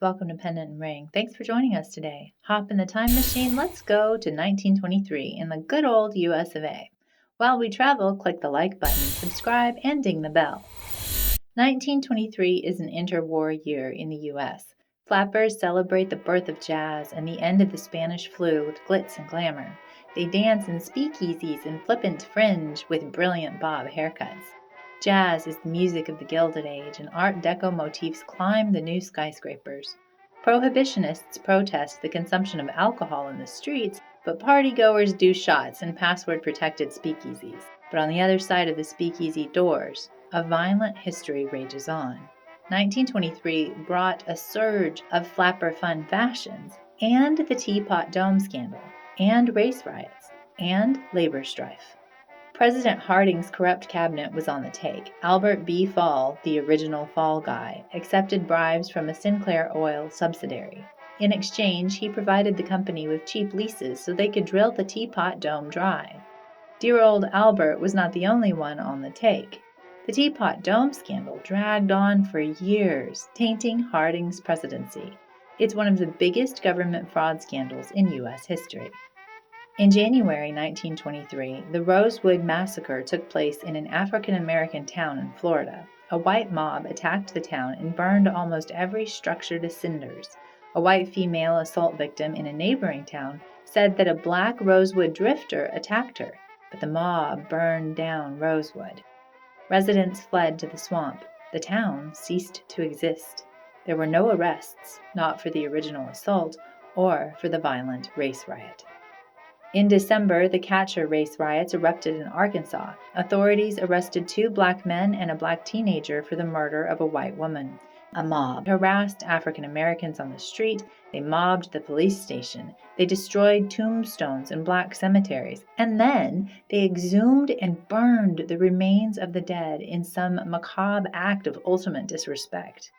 Welcome to Pendant and Ring. Thanks for joining us today. Hop in the time machine. Let's go to 1923 in the good old US of A. While we travel, click the like button, subscribe, and ding the bell. 1923 is an interwar year in the US. Flappers celebrate the birth of jazz and the end of the Spanish flu with glitz and glamour. They dance in speakeasies and flippant fringe with brilliant bob haircuts. Jazz is the music of the Gilded Age, and Art Deco motifs climb the new skyscrapers. Prohibitionists protest the consumption of alcohol in the streets, but partygoers do shots in password-protected speakeasies. But on the other side of the speakeasy doors, a violent history rages on. 1923 brought a surge of flapper fun fashions, and the Teapot Dome scandal, and race riots, and labor strife. President Harding's corrupt cabinet was on the take. Albert B. Fall, the original Fall guy, accepted bribes from a Sinclair Oil subsidiary. In exchange, he provided the company with cheap leases so they could drill the Teapot Dome dry. Dear old Albert was not the only one on the take. The Teapot Dome scandal dragged on for years, tainting Harding's presidency. It's one of the biggest government fraud scandals in U.S. history. In January 1923, the Rosewood Massacre took place in an African-American town in Florida. A white mob attacked the town and burned almost every structure to cinders. A white female assault victim in a neighboring town said that a black Rosewood drifter attacked her, but the mob burned down Rosewood. Residents fled to the swamp. The town ceased to exist. There were no arrests, not for the original assault or for the violent race riot. In December, the Catcher race riots erupted in Arkansas. Authorities arrested 2 black men and a black teenager for the murder of a white woman. A mob harassed African Americans on the street. They mobbed the police station. They destroyed tombstones in black cemeteries. And then they exhumed and burned the remains of the dead in some macabre act of ultimate disrespect.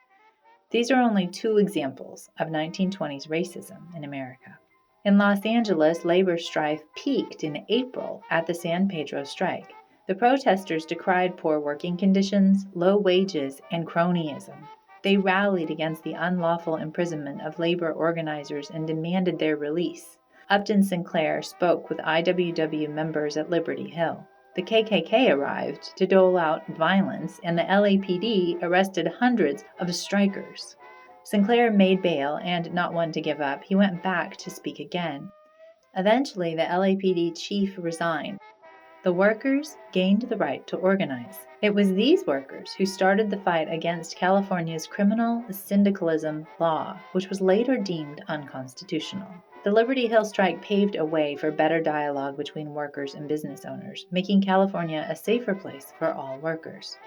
These are only 2 examples of 1920s racism in America. In Los Angeles, labor strife peaked in April at the San Pedro strike. The protesters decried poor working conditions, low wages, and cronyism. They rallied against the unlawful imprisonment of labor organizers and demanded their release. Upton Sinclair spoke with IWW members at Liberty Hill. The KKK arrived to dole out violence, and the LAPD arrested hundreds of strikers. Sinclair made bail, and not one to give up, he went back to speak again. Eventually, the LAPD chief resigned. The workers gained the right to organize. It was these workers who started the fight against California's criminal syndicalism law, which was later deemed unconstitutional. The Liberty Hill strike paved a way for better dialogue between workers and business owners, making California a safer place for all workers.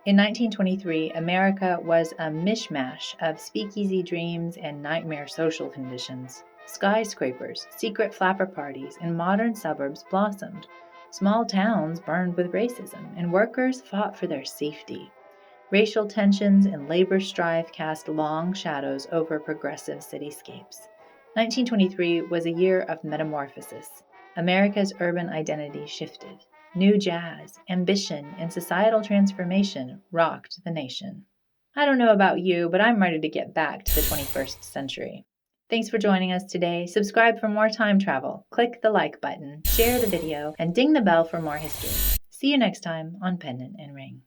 In 1923, America was a mishmash of speakeasy dreams and nightmare social conditions. Skyscrapers, secret flapper parties, and modern suburbs blossomed. Small towns burned with racism, and workers fought for their safety. Racial tensions and labor strife cast long shadows over progressive cityscapes. 1923 was a year of metamorphosis. America's urban identity shifted. New jazz, ambition, and societal transformation rocked the nation. I don't know about you, but I'm ready to get back to the 21st century. Thanks for joining us today. Subscribe for more time travel. Click the like button, share the video, and ding the bell for more history. See you next time on Pendant and Ring.